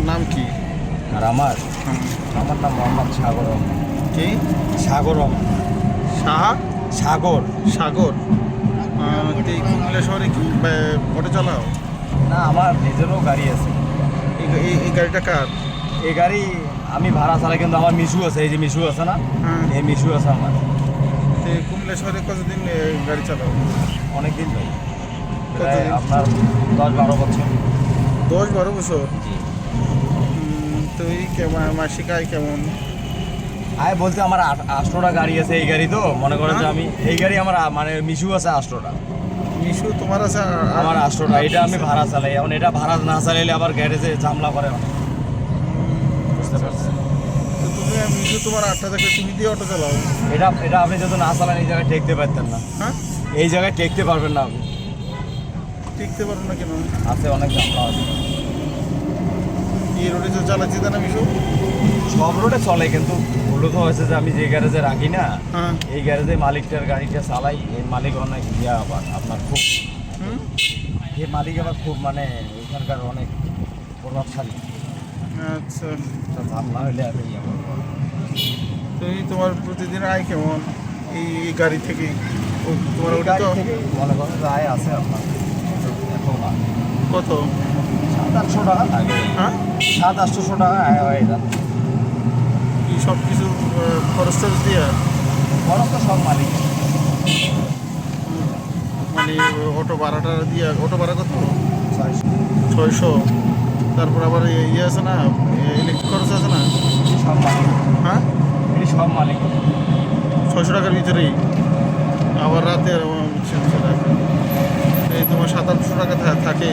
নাম কি? আর আমার নাম মোহাম্মদ সাগর রহমান। কি? সাগর রহমান। সাগর। এই কুমিল্লা শহরে কি অটো চালাও? না, আমার নিজেরও গাড়ি আছে। এই গাড়িটা কার? এই গাড়ি আমি ভাড়া চালাই, কিন্তু আমার মিশু আছে, এই যে মিশু আছে না, এই মিশু আছে আমার। কুমিল্লা শহরে কতদিন গাড়ি চালাও? অনেকদিন ভাই, প্রায় আপনার 10-12 বছর। 10-12 বছর? তো এই মাসিক আয় কেমন? আয় বলতে আমার 8টা গাড়ি আছে। এই গাড়ি তো মনে করেন যে আমি এই গাড়ি আমার মানে মিশু আছে 8টা। মিশু তোমার আছে? আমার 8টা। এটা আমি ভাড়া চালাই। এখন এটা ভাড়া না চালাইলে আবার গ্যারেজে ঝামেলা করে অনেক। বুঝতে পারছেন? তো তুমি মিশু তোমার 8টা থেকে তুমি দিয়ে অটো চালাও? এটা আপনি যদি না চালান এই জায়গায় টেকতে পারতেন না। হ্যাঁ, এই জায়গায় টেকতে পারবেন না আপনি। টিকতে পারো না কেন? আছে, অনেক ঝামেলা আছে। এই রোডে তো চালাচ্ছি না মিশু? সব রোডে চলে, কিন্তু মূলত হয়েছে যে আমি যে গ্যারেজে রাখি না, হ্যাঁ। এই গ্যারেজে মালিকটার গাড়িটা চালাই। এই মালিক অনেক ইয়া আবার আপনার খুব, এই মালিক আবার খুব মানে ওইখানকার অনেক প্রভাবশালী। আচ্ছা, ঝামেলা হইলে আমি ইয়া করবো। তো এই তোমার প্রতিদিন আয় কেমন এই গাড়ি থেকে? তোমার ওটা গাড়ি তো থেকে মনে করেন যে আয় আছে আপনার এখন না। কত? 700-800 টাকা থাকে। হ্যাঁ, 700-800 টাকা আয় হয়ে যাবে। কি সব কিছু খরচ টরচ দিয়ে? খরচ তো সব মালিক। মানে অটো ভাড়াটা দিয়ে? অটো ভাড়া কত? 600। 600। তারপর আবার ইয়ে আছে না, ইলেকট্রিক খরচ আছে না? সব মালিক। হ্যাঁ, এই সব মালিক। 600 টাকার ভিতরেই। আবার রাতে এই তোমার 700-800 টাকা থাকে।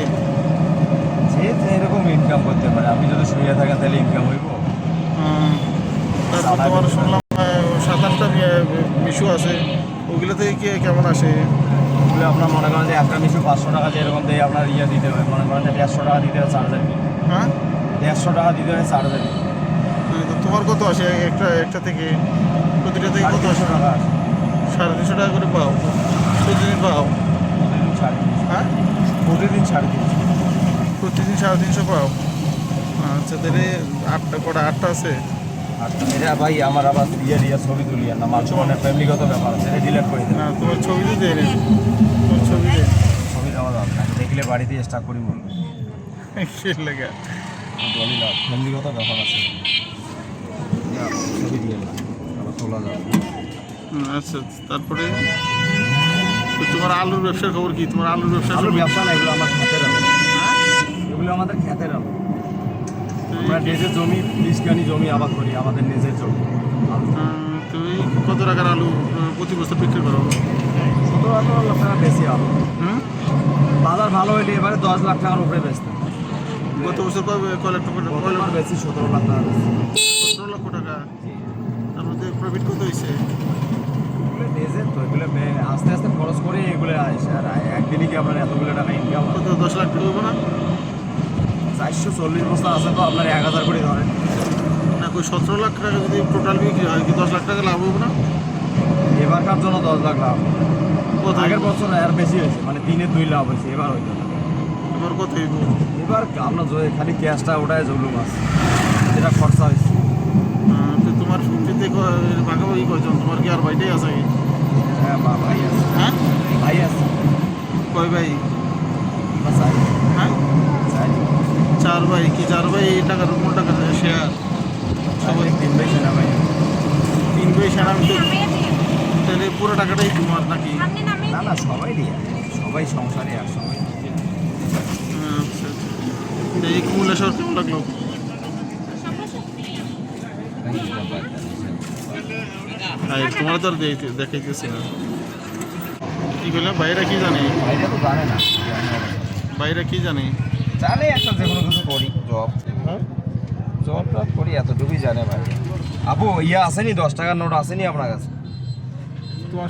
যে এরকম ইনকাম করতে পারে, আপনি যদি শুয়ে থাকেন তাহলে ইনকাম হইব। তারপর তোমার শুনলাম 7-8টা মিশু আছে, ওগুলো থেকে কি কেমন আসে? ওগুলো আপনার মনে করেন যে একটা মিশু 500 টাকা যেরকম দেয় আপনার ইয়ে দিতে হয়, মনে করেন যে 150 টাকা দিতে হয় চার্জার বিল। হ্যাঁ, 150 টাকা দিতে হয় চার্জার বিল। তো তোমার কত আসে একটা থেকে? প্রতিটা থেকে কত আসে? 350 টাকা আসে। 350 টাকা করে পাও? প্রতিদিন পাও? প্রতিদিন 350। হ্যাঁ, প্রতিদিন 350। প্রতিদিন 350 পাও? আচ্ছা, তাহলে আটটা আছে? আর এটা ভাই আমার আবার ইয়ে ছবি তুলিয়া না, মানুষ মানে ফ্যামিলিগত ব্যাপার আছে, এটা ডিলেট করে দেন। না, তোমার ছবি তো দেয় না। তোমার ছবি দেয়? ছবি দেওয়া দরকার না, দেখলে বাড়িতে স্টাক করি বলবো। কিসের লেগে? বলি না, ফ্যামিলিগত ব্যাপার আছে, ছবি দিয়ে না আবার তোলা যাবে। আচ্ছা, তারপরে তো তোমার আলুর ব্যবসার খবর কি? তোমার আলুর ব্যবসা? আলুর ব্যবসা না, এগুলো আমার খেতের আলু। হ্যাঁ, এগুলো আমাদের খেতের আলু। আমরা নিজের জমি 20 কানি জমি আবাদ করি, আমাদের নিজের জমি। তুমি কত টাকার আলু প্রতি বছর বিক্রি করো? 17-18 লাখ টাকা বেশি আলু। হুম, বাজার ভালো হইলে এবারে 10 লাখ টাকার উপরে বেচতে। গত বছর কয় বেশি 17 লাখ টাকা বেশি। 17 লক্ষ টাকা। তার মধ্যে প্রফিট কত হয়েছে? এগুলো নিজের তো, এগুলো আস্তে আস্তে খরচ করে এগুলো আসে। আর একদিনই কি আপনার এতগুলো টাকা ইনকাম? কত 10 লাখ টাকা হবো না? 440 বস্তা আছে তো আপনার 1000 করে ধরেন। না, ওই 17 লাখ টাকা যদি টোটাল বিক্রি হয় কি 10 লাখ টাকা লাভ হবে না? এবারকার জন্য 10 লাখ লাভ। কত? আগের বছর আর বেশি হয়েছে, মানে 3-এ 2 লাভ হয়েছে। এবার হইতো না। এবার কত হইব? এবার আমরা খালি ক্যাশটা ওটাই জলুম আছে, যেটা খরচা হয়েছে। তো তোমার ফ্যামিলিতে ভাগাভাগি কয়জন? তোমার কি আর ভাইটাই আছে? হ্যাঁ, ভাই আছে। হ্যাঁ, ভাই আছে। কয় ভাই? আমরা চাই। হ্যাঁ, চাই 4 ভাই। কি 4 ভাই এই টাকার কোন টাকা শেয়ার? সবাই 3 ভাই সেনা ভাই। 3 ভাই সেনা। তাহলে পুরো টাকাটাই তোমার নাকি? না না, সবাই দিয়ে, সবাই সংসারে আর সবাই। আচ্ছা, এই কুমিল্লা শহর কেমন লাগলো? তোমার তো আর দেখাইতেছি না। কি বললাম, বাইরে কি জানে? ভাইরা তো জানে না। বাইরে কি জানে? জানে একটা যে কোনো কিছু করি, জব টব করি, এতটুকুই জানে ভাই। আপু ইয়া আসেনি, 10 টাকার নোট আসেনি আপনার কাছে? তোমার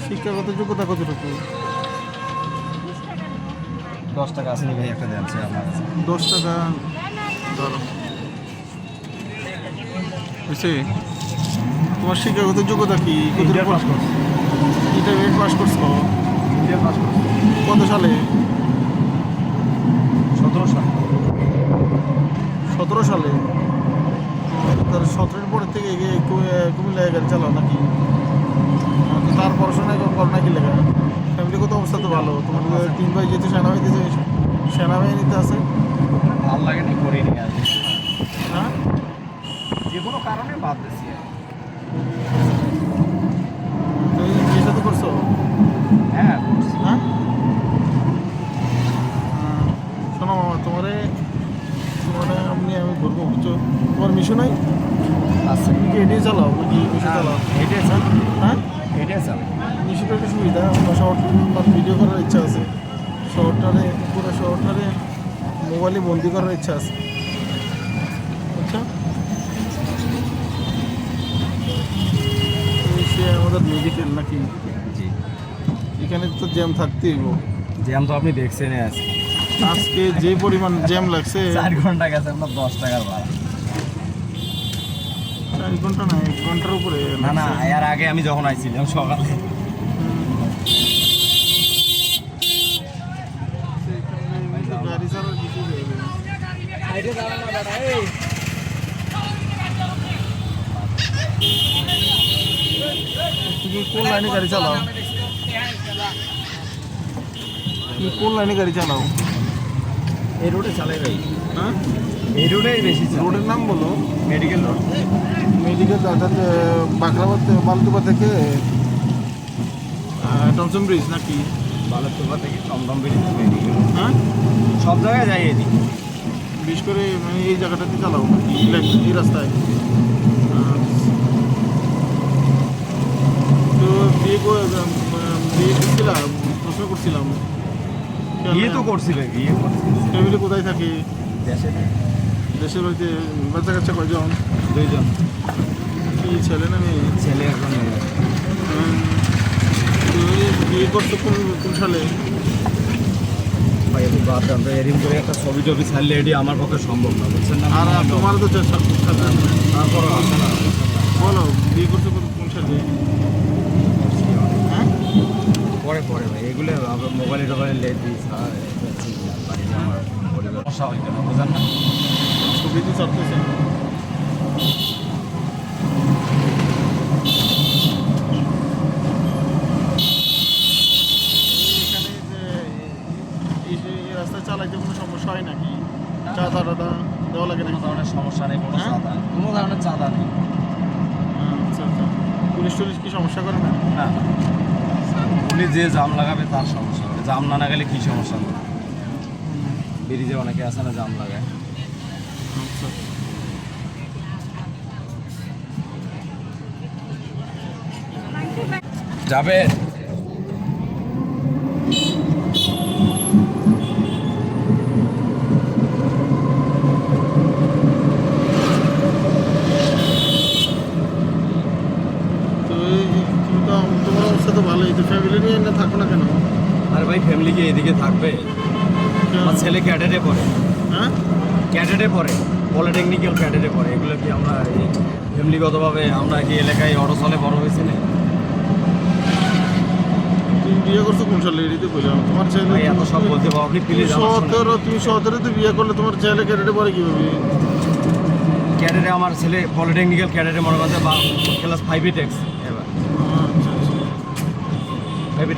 শিক্ষাগত যোগ্যতা কতটুকু? 10 টাকা আসেনি ভাই, একটা দেন আপনার কাছে। 10 টাকা ধরো। বুঝছি, তোমার শিক্ষাগত যোগ্যতা কি? ইন্টার পাস করছি। ইন্টারমিডিয়েট পাস করছো? ইন্টার পাস করছি। কত সালে? 17 সাল। 17 সালে। তার 17-এর পরের থেকে কুমিল্লায় গাড়ি চালাও নাকি? তো তার পড়াশোনা করো নাকি লেখা? ফ্যামিলিগত অবস্থা তো ভালো। তোমার 3 ভাই যেহেতু সেনাবাহিনীতে আছে। ভালো লাগে না, করিনি আর কি। হ্যাঁ, যে কোনো কারণে বাদ দিছি আর কি। তো এই বিয়েটা তো করছো? হ্যাঁ করছি। হ্যাঁ, শোনো মামা, তোমারে আমি ঘুরবো, বুঝছো? তোমার মিশু নাই? আচ্ছা, তুমি কি এটাই চালাও নাকি মিশু চালাও? এটাই চাল, হ্যাঁ, এটাই চাল। মিশুটা একটা সুবিধা, আমরা শহরটার ভিডিও করার ইচ্ছা আছে। পুরো শহরটারে মোবাইলে বন্দি করার ইচ্ছা আছে, আচ্ছা। সে আমাদের মেডিকেল নাকি? জি, এখানে তো জ্যাম থাকতেই হইব। জ্যাম তো আপনি দেখছেন আজকে। আজকে যে পরিমাণ জ্যাম লাগছে, 4 ঘন্টা গেছে আপনার 10 টাকার ভাড়া। 4 ঘন্টা না, 1 ঘন্টার উপরে না না, লাগছে। এর আগে আমি যখন আইছিলাম সকালে, গাড়ি চালার কিছু তুমি কোন লাইনে গাড়ি চালাও? তুমি কোন লাইনে গাড়ি চালাও? এই রোডে চালাই ভাই, হ্যাঁ, এই রোডেই বেশি চালাই। রোডের নাম বলো। Medical road. মেডিকেল বাকরাবাদ বালতুবা থেকে টমসম ব্রিজ নাকি? বালুরচোপা থেকে টমটম বেরিয়ে মেডিকেল রোড। হ্যাঁ, সব জায়গায় যাই এদিকে। বিশেষ করে মানে এই জায়গাটাতে চালাও নাকি এই রাস্তায়? তো বিয়ে করছিলাম, প্রশ্ন করছিলাম, বিয়ে তো করছি ভাই, বিয়ে করছি। ফ্যামিলি কোথায় থাকে? দেশে দেশের বাড়িতে বাচ্চা কাচ্চা কয়জন? 2 জন, কি ছেলে না মেয়ে? ছেলে এখন মেয়ে। তো এই বিয়ে করছো কোন সালে? ভাই এখন বাদ দেন, এরকম করে একটা ছবি টবি ছাড়লে এটি আমার পক্ষে সম্ভব না, বুঝছেন না? আর তোমার তো তারপর আসে না। বলো, বিয়ে করছো কোন সালে? হ্যাঁ, পরে পরে ভাই এগুলো আবার মোবাইলে টোবাইলে লেট দিই স্যার, বাড়িতে আমার পরিবার সমস্যা হইতো না, বুঝেন না? ছবি তো ছাড়তেছে। এখানে যে এই রাস্তায় চালাইতে কোনো সমস্যা হয় নাকি? চাঁদা টাদা দেওয়া লাগে কোনো নাকি? ধরনের সমস্যা নেই, কোনো হ্যাঁ? চাঁদা, কোনো ধরনের চাঁদা নেই। আচ্ছা আচ্ছা, পুলিশ টুলিশ কি সমস্যা করে না? না, উনি যে জাম লাগাবে তার সমস্যা হবে, জাম না লাগালে কী সমস্যা হবে? ব্রিজে অনেকে আছে না জাম লাগায়। আচ্ছা, যাবে তো তুমি তো তোমার অবস্থা তো ভালোই, তো ফ্যামিলি নিয়ে না থাকো না কেন? আর ভাই ফ্যামিলি কি এদিকে থাকবে? আমার ছেলে ক্যাডেটে পড়ে, হ্যাঁ, ক্যাডেটে পড়ে, পলিটেকনিক্যাল ক্যাডেটে পড়ে। এগুলো কি আমরা ফ্যামিলিগতভাবে আমরা কি এলাকায় অটো চলে বড় হয়েছি না? তুমি বিয়ে করছো কোন সালে? এটাই বললাম, তোমার ছেলে ভাই এত সব বলতে পারো আপনি, প্লিজ আমার শোনেন। তুমি 17 বিয়ে করলে তোমার ছেলে ক্যাডেটে পরে কিভাবে? ক্যাডেটে আমার ছেলে পলিটেকনিক্যাল ক্যাডেটে মনে করছে বা ক্লাস 5 টেক্স এবার আচ্ছা আচ্ছা। 5